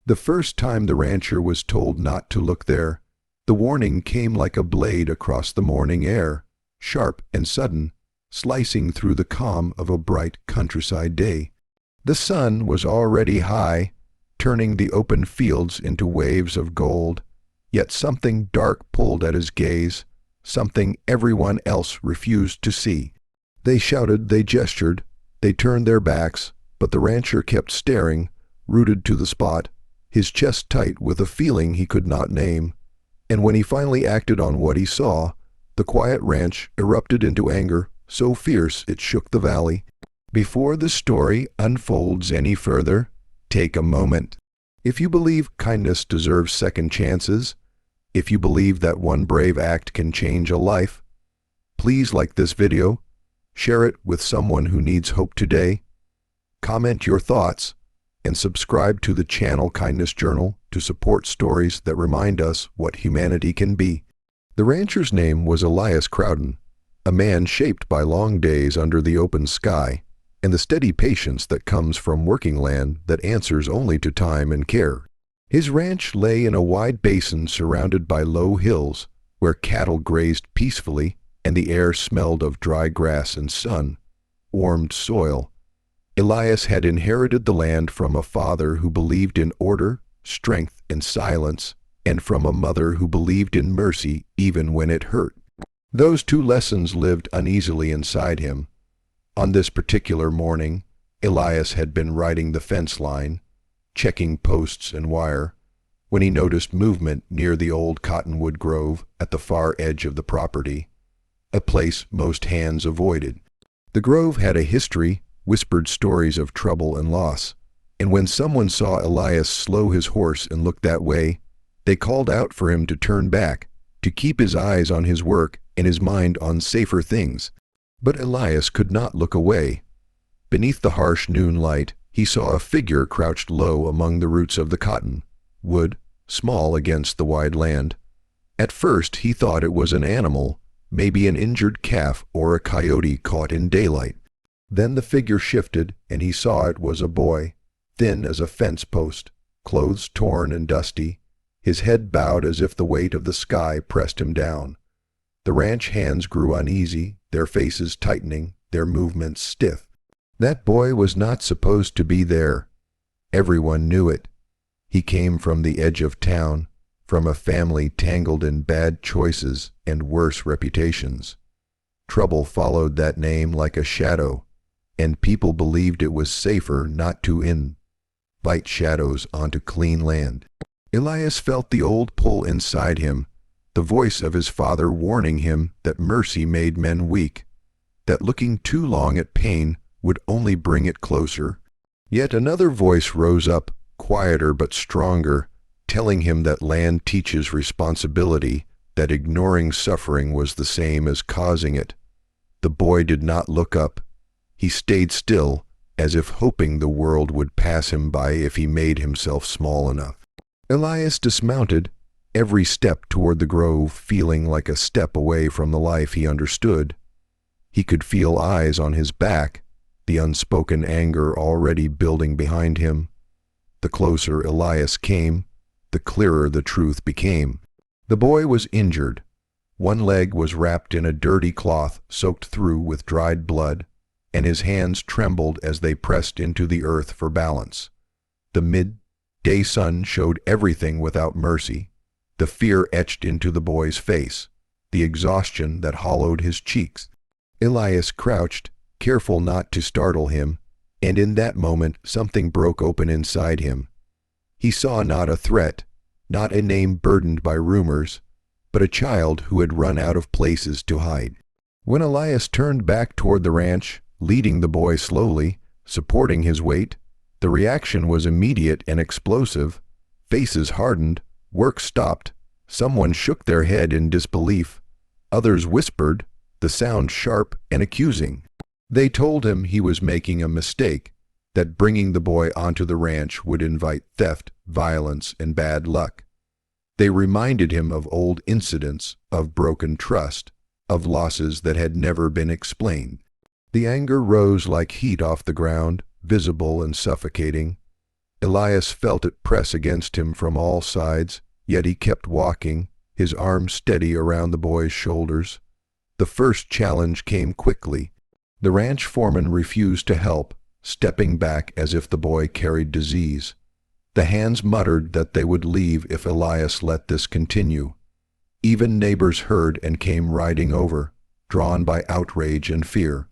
The first time the rancher was told not to look there, the warning came like a blade across the morning air, sharp and sudden, slicing through the calm of a bright countryside day. The sun was already high, turning the open fields into waves of gold, yet something dark pulled at his gaze, something everyone else refused to see. They shouted, they gestured, they turned their backs, but the rancher kept staring, rooted to the spot, his chest tight with a feeling he could not name. And when he finally acted on what he saw, the quiet ranch erupted into anger, so fierce it shook the valley. Before the story unfolds any further, take a moment. If you believe kindness deserves second chances, if you believe that one brave act can change a life, please like this video, share it with someone who needs hope today, comment your thoughts, and subscribe to the channel Kindness Journal to support stories that remind us what humanity can be. The rancher's name was Elias Crowden, a man shaped by long days under the open sky and the steady patience that comes from working land that answers only to time and care. His ranch lay in a wide basin surrounded by low hills where cattle grazed peacefully and the air smelled of dry grass and sun-warmed soil. Elias had inherited the land from a father who believed in order, strength, and silence, and from a mother who believed in mercy even when it hurt. Those two lessons lived uneasily inside him. On this particular morning, Elias had been riding the fence line, checking posts and wire, when he noticed movement near the old cottonwood grove at the far edge of the property, a place most hands avoided. The grove had a history, whispered stories of trouble and loss, and when someone saw Elias slow his horse and look that way, they called out for him to turn back, to keep his eyes on his work and his mind on safer things. But Elias could not look away. Beneath the harsh noon light, he saw a figure crouched low among the roots of the cotton-wood, small against the wide land. At first he thought it was an animal, maybe an injured calf or a coyote caught in daylight. Then the figure shifted, and he saw it was a boy, thin as a fence post, clothes torn and dusty, his head bowed as if the weight of the sky pressed him down. The ranch hands grew uneasy, their faces tightening, their movements stiff. That boy was not supposed to be there. Everyone knew it. He came from the edge of town, from a family tangled in bad choices and worse reputations. Trouble followed that name like a shadow, and people believed it was safer not to invite shadows onto clean land. Elias felt the old pull inside him, the voice of his father warning him that mercy made men weak, that looking too long at pain would only bring it closer. Yet another voice rose up, quieter but stronger, telling him that land teaches responsibility, that ignoring suffering was the same as causing it. The boy did not look up. He stayed still, as if hoping the world would pass him by if he made himself small enough. Elias dismounted, every step toward the grove feeling like a step away from the life he understood. He could feel eyes on his back, the unspoken anger already building behind him. The closer Elias came, the clearer the truth became. The boy was injured. One leg was wrapped in a dirty cloth soaked through with dried blood, and his hands trembled as they pressed into the earth for balance. The midday sun showed everything without mercy. The fear etched into the boy's face, the exhaustion that hollowed his cheeks. Elias crouched, careful not to startle him, and in that moment something broke open inside him. He saw not a threat, not a name burdened by rumors, but a child who had run out of places to hide. When Elias turned back toward the ranch, leading the boy slowly, supporting his weight, the reaction was immediate and explosive. Faces hardened, work stopped, someone shook their head in disbelief, others whispered, the sound sharp and accusing. They told him he was making a mistake, that bringing the boy onto the ranch would invite theft, violence, and bad luck. They reminded him of old incidents, of broken trust, of losses that had never been explained. The anger rose like heat off the ground, visible and suffocating. Elias felt it press against him from all sides, yet he kept walking, his arms steady around the boy's shoulders. The first challenge came quickly. The ranch foreman refused to help, stepping back as if the boy carried disease. The hands muttered that they would leave if Elias let this continue. Even neighbors heard and came riding over, drawn by outrage and fear.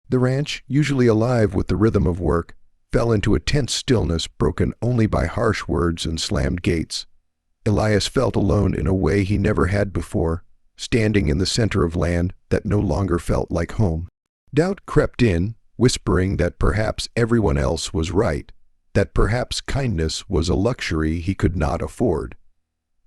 The ranch, usually alive with the rhythm of work, fell into a tense stillness broken only by harsh words and slammed gates. Elias felt alone in a way he never had before, standing in the center of land that no longer felt like home. Doubt crept in, whispering that perhaps everyone else was right, that perhaps kindness was a luxury he could not afford.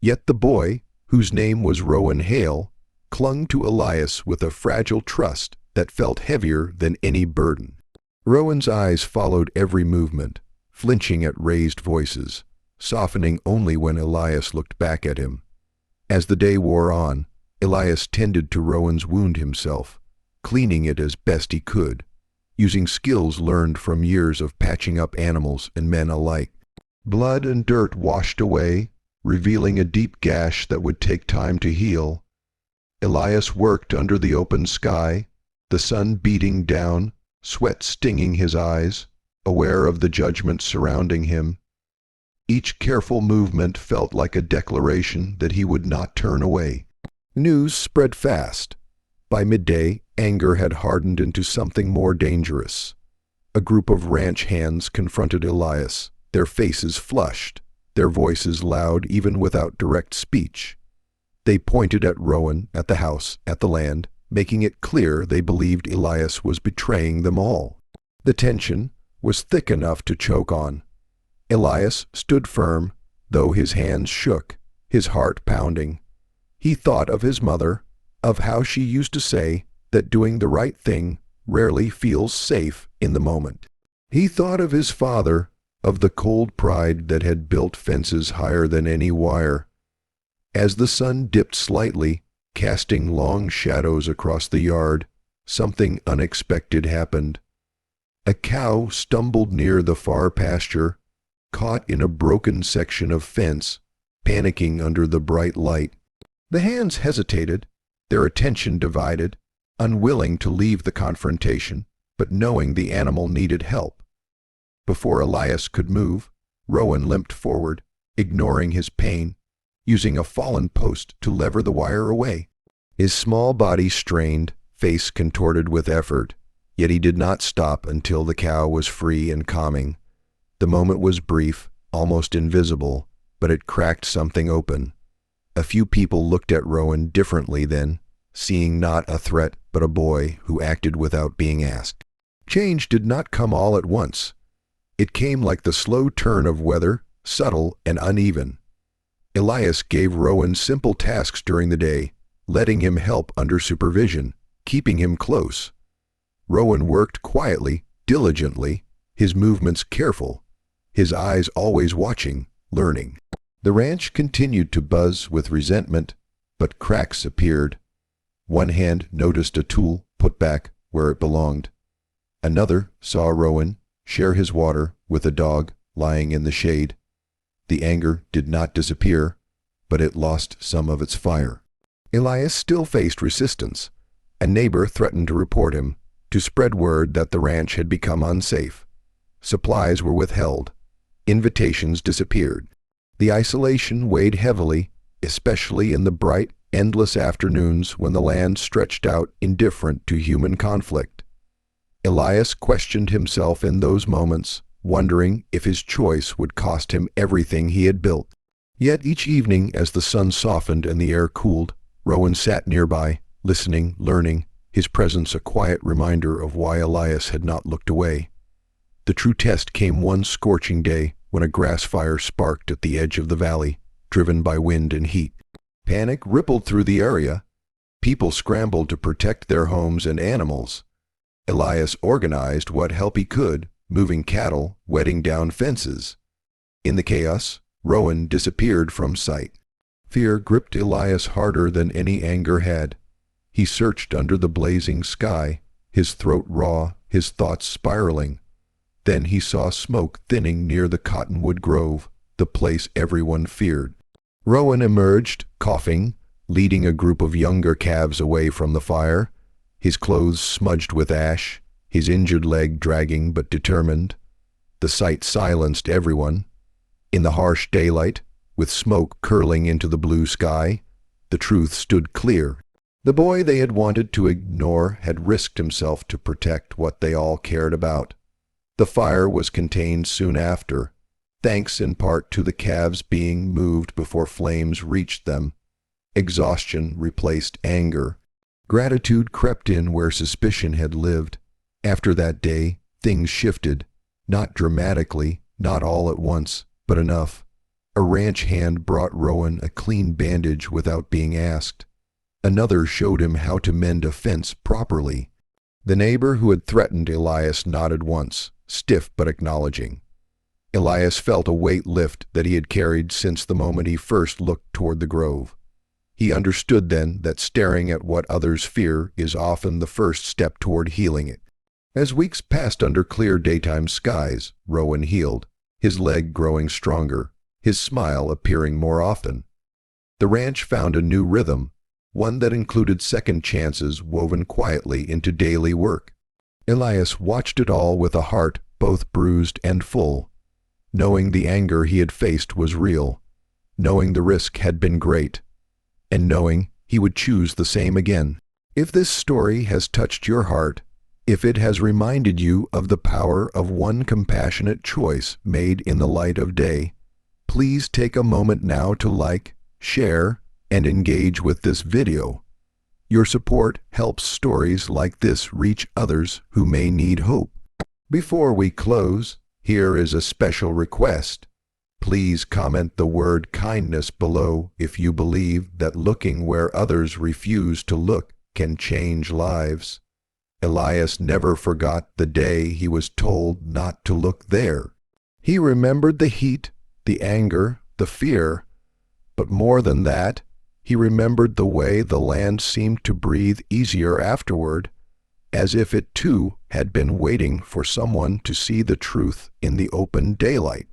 Yet the boy, whose name was Rowan Hale, clung to Elias with a fragile trust that felt heavier than any burden. Rowan's eyes followed every movement, flinching at raised voices, softening only when Elias looked back at him. As the day wore on, Elias tended to Rowan's wound himself, cleaning it as best he could, using skills learned from years of patching up animals and men alike. Blood and dirt washed away, revealing a deep gash that would take time to heal. Elias worked under the open sky, the sun beating down, sweat stinging his eyes, aware of the judgment surrounding him. Each careful movement felt like a declaration that he would not turn away. News spread fast. By midday, anger had hardened into something more dangerous. A group of ranch hands confronted Elias, their faces flushed, their voices loud even without direct speech. They pointed at Rowan, at the house, at the land, making it clear they believed Elias was betraying them all. The tension was thick enough to choke on. Elias stood firm, though his hands shook, his heart pounding. He thought of his mother, of how she used to say that doing the right thing rarely feels safe in the moment. He thought of his father, of the cold pride that had built fences higher than any wire. As the sun dipped slightly, casting long shadows across the yard, something unexpected happened. A cow stumbled near the far pasture, caught in a broken section of fence, panicking under the bright light. The hands hesitated, their attention divided, unwilling to leave the confrontation, but knowing the animal needed help. Before Elias could move, Rowan limped forward, ignoring his pain, using a fallen post to lever the wire away. His small body strained, face contorted with effort, yet he did not stop until the cow was free and calming. The moment was brief, almost invisible, but it cracked something open. A few people looked at Rowan differently then, seeing not a threat but a boy who acted without being asked. Change did not come all at once. It came like the slow turn of weather, subtle and uneven. Elias gave Rowan simple tasks during the day, letting him help under supervision, keeping him close. Rowan worked quietly, diligently, his movements careful, his eyes always watching, learning. The ranch continued to buzz with resentment, but cracks appeared. One hand noticed a tool put back where it belonged. Another saw Rowan share his water with a dog lying in the shade. The anger did not disappear, but it lost some of its fire. Elias still faced resistance. A neighbor threatened to report him, to spread word that the ranch had become unsafe. Supplies were withheld. Invitations disappeared. The isolation weighed heavily, especially in the bright, endless afternoons when the land stretched out indifferent to human conflict. Elias questioned himself in those moments, wondering if his choice would cost him everything he had built. Yet each evening, as the sun softened and the air cooled, Rowan sat nearby, listening, learning, his presence a quiet reminder of why Elias had not looked away. The true test came one scorching day when a grass fire sparked at the edge of the valley, driven by wind and heat. Panic rippled through the area. People scrambled to protect their homes and animals. Elias organized what help he could, moving cattle, wetting down fences. In the chaos, Rowan disappeared from sight. Fear gripped Elias harder than any anger had. He searched under the blazing sky, his throat raw, his thoughts spiraling. Then he saw smoke thinning near the cottonwood grove, the place everyone feared. Rowan emerged, coughing, leading a group of younger calves away from the fire, his clothes smudged with ash, his injured leg dragging but determined. The sight silenced everyone. In the harsh daylight, with smoke curling into the blue sky, the truth stood clear. The boy they had wanted to ignore had risked himself to protect what they all cared about. The fire was contained soon after, thanks in part to the calves being moved before flames reached them. Exhaustion replaced anger. Gratitude crept in where suspicion had lived. After that day, things shifted, not dramatically, not all at once, but enough. A ranch hand brought Rowan a clean bandage without being asked. Another showed him how to mend a fence properly. The neighbor who had threatened Elias nodded once, stiff but acknowledging. Elias felt a weight lift that he had carried since the moment he first looked toward the grove. He understood then that staring at what others fear is often the first step toward healing it. As weeks passed under clear daytime skies, Rowan healed, his leg growing stronger, his smile appearing more often. The ranch found a new rhythm, one that included second chances woven quietly into daily work. Elias watched it all with a heart both bruised and full, knowing the anger he had faced was real, knowing the risk had been great, and knowing he would choose the same again. If this story has touched your heart, if it has reminded you of the power of one compassionate choice made in the light of day, please take a moment now to like, share, and engage with this video. Your support helps stories like this reach others who may need hope. Before we close, here is a special request. Please comment the word kindness below if you believe that looking where others refuse to look can change lives. Elias never forgot the day he was told not to look there. He remembered the heat, the anger, the fear, but more than that, he remembered the way the land seemed to breathe easier afterward, as if it too had been waiting for someone to see the truth in the open daylight.